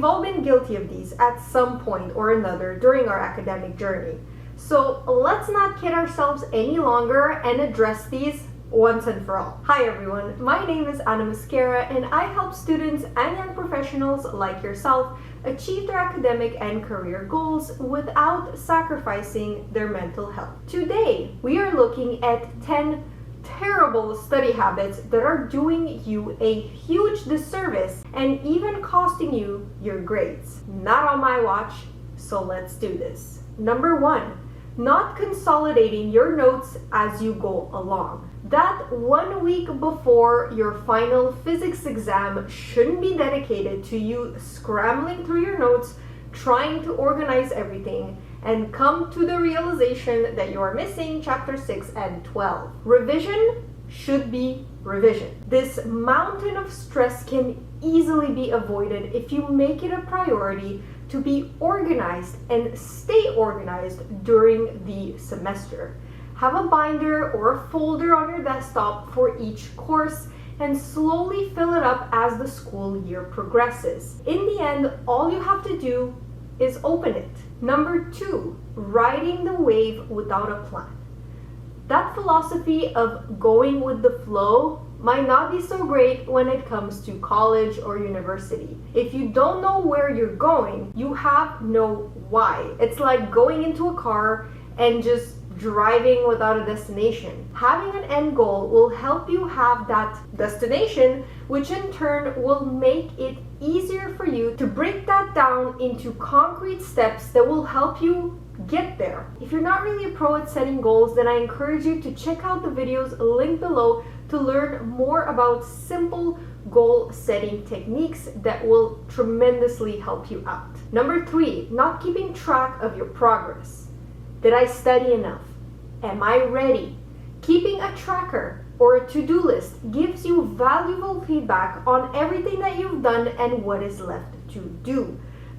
We've all been guilty of these at some point or another during our academic journey. So let's not kid ourselves any longer and address these once and for all. Hi everyone, my name is Anna Mascara and I help students and young professionals like yourself achieve their academic and career goals without sacrificing their mental health. Today, we are looking at 10 terrible study habits that are doing you a huge disservice and even costing you your grades. Not on my watch, so let's do this. Number 1, not consolidating your notes as you go along. That 1 week before your final physics exam shouldn't be dedicated to you scrambling through your notes, trying to organize everything, and come to the realization that you are missing chapter 6 and 12. Revision should be revision. This mountain of stress can easily be avoided if you make it a priority to be organized and stay organized during the semester. Have a binder or a folder on your desktop for each course and slowly fill it up as the school year progresses. In the end, all you have to do is open it. Number 2, riding the wave without a plan. That philosophy of going with the flow might not be so great when it comes to college or university. If you don't know where you're going, you have no why. It's like going into a car and just driving without a destination. Having an end goal will help you have that destination, which in turn will make it easier for you to break that down into concrete steps that will help you get there. If you're not really a pro at setting goals, then I encourage you to check out the videos linked below to learn more about simple goal setting techniques that will tremendously help you out. Number 3, not keeping track of your progress. Did I study enough? Am I ready? Keeping a tracker or a to-do list gives you valuable feedback on everything that you've done and what is left to do.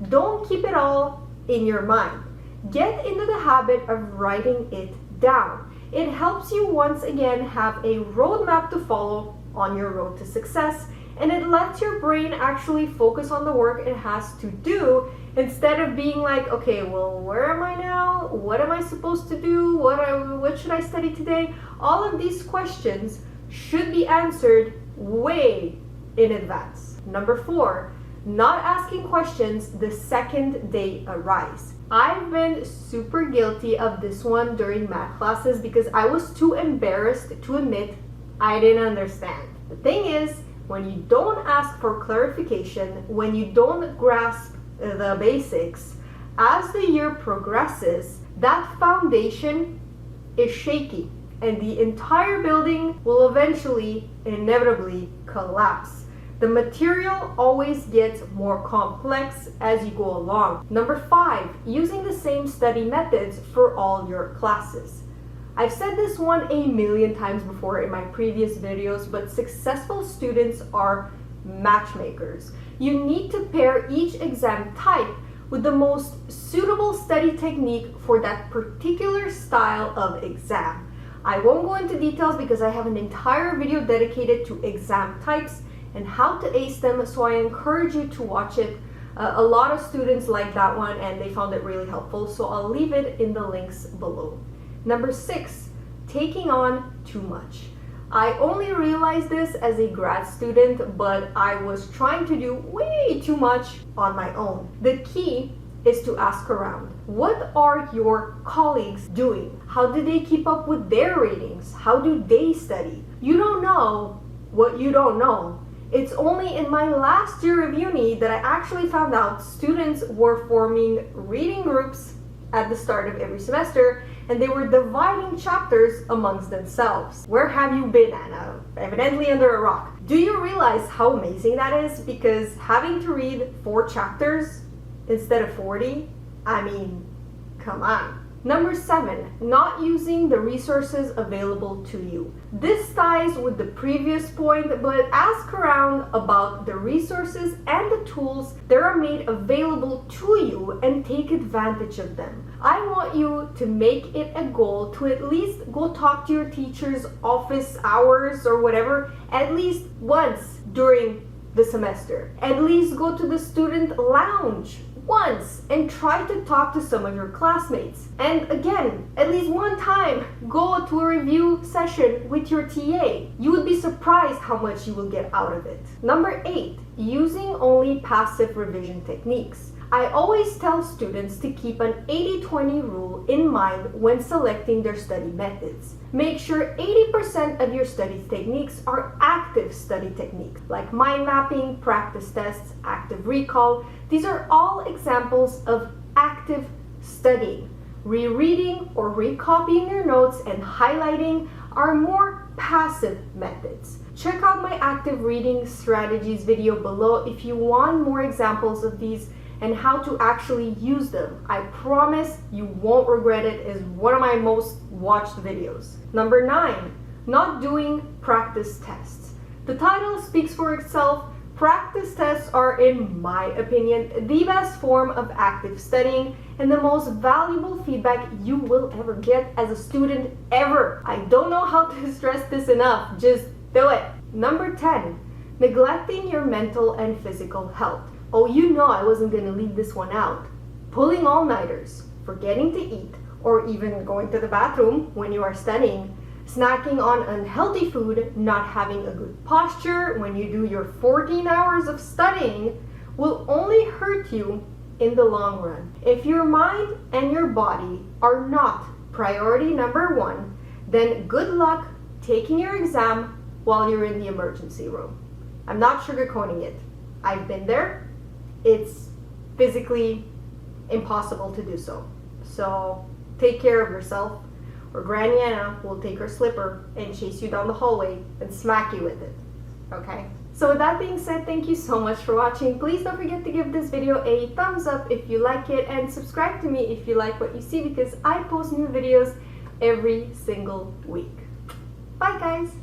Don't keep it all in your mind. Get into the habit of writing it down. It helps you once again have a roadmap to follow on your road to success, and it lets your brain actually focus on the work it has to do instead of being like, okay, well, where am I now? What am I supposed to do? What should I study today? All of these questions should be answered way in advance. Number 4, not asking questions the second they arise. I've been super guilty of this one during math classes because I was too embarrassed to admit I didn't understand. The thing is, when you don't ask for clarification, when you don't grasp the basics, as the year progresses, that foundation is shaky and the entire building will eventually, inevitably collapse. The material always gets more complex as you go along. Number 5, using the same study methods for all your classes. I've said this one a million times before in my previous videos, but successful students are matchmakers. You need to pair each exam type with the most suitable study technique for that particular style of exam. I won't go into details because I have an entire video dedicated to exam types and how to ace them, so I encourage you to watch it. A lot of students like that one and they found it really helpful, so I'll leave it in the links below. Number 6, taking on too much. I only realized this as a grad student, but I was trying to do way too much on my own. The key is to ask around. What are your colleagues doing? How do they keep up with their ratings? How do they study? You don't know what you don't know. It's only in my last year of uni that I actually found out students were forming reading groups at the start of every semester, and they were dividing chapters amongst themselves. Where have you been, Anna? Evidently under a rock. Do you realize how amazing that is? Because having to read 4 chapters instead of 40, I mean, come on. Number 7, not using the resources available to you. This ties with the previous point, but ask around about the resources and the tools that are made available to you and take advantage of them. I want you to make it a goal to at least go talk to your teacher's office hours or whatever, at least once during the semester. At least go to the student lounge once and try to talk to some of your classmates. And again, at least one time, go to a review session with your TA. You would be surprised how much you will get out of it. Number 8, using only passive revision techniques. I always tell students to keep an 80-20 rule in mind when selecting their study methods. Make sure 80% of your study techniques are active study techniques, like mind mapping, practice tests, active recall. These are all examples of active studying. Rereading or recopying your notes and highlighting are more passive methods. Check out my active reading strategies video below if you want more examples of these and how to actually use them. I promise you won't regret it. It's one of my most watched videos. Number 9, not doing practice tests. The title speaks for itself. Practice tests are, in my opinion, the best form of active studying and the most valuable feedback you will ever get as a student ever. I don't know how to stress this enough. Just do it. Number 10, neglecting your mental and physical health. Oh, you know I wasn't going to leave this one out. Pulling all-nighters, forgetting to eat, or even going to the bathroom when you are studying, snacking on unhealthy food, not having a good posture when you do your 14 hours of studying will only hurt you in the long run. If your mind and your body are not priority number 1, then good luck taking your exam while you're in the emergency room. I'm not sugarcoating it. I've been there. It's physically impossible to do so. So take care of yourself, or Granny Anna will take her slipper and chase you down the hallway and smack you with it. Okay? So with that being said, thank you so much for watching. Please don't forget to give this video a thumbs up if you like it, and subscribe to me if you like what you see, because I post new videos every single week. Bye guys!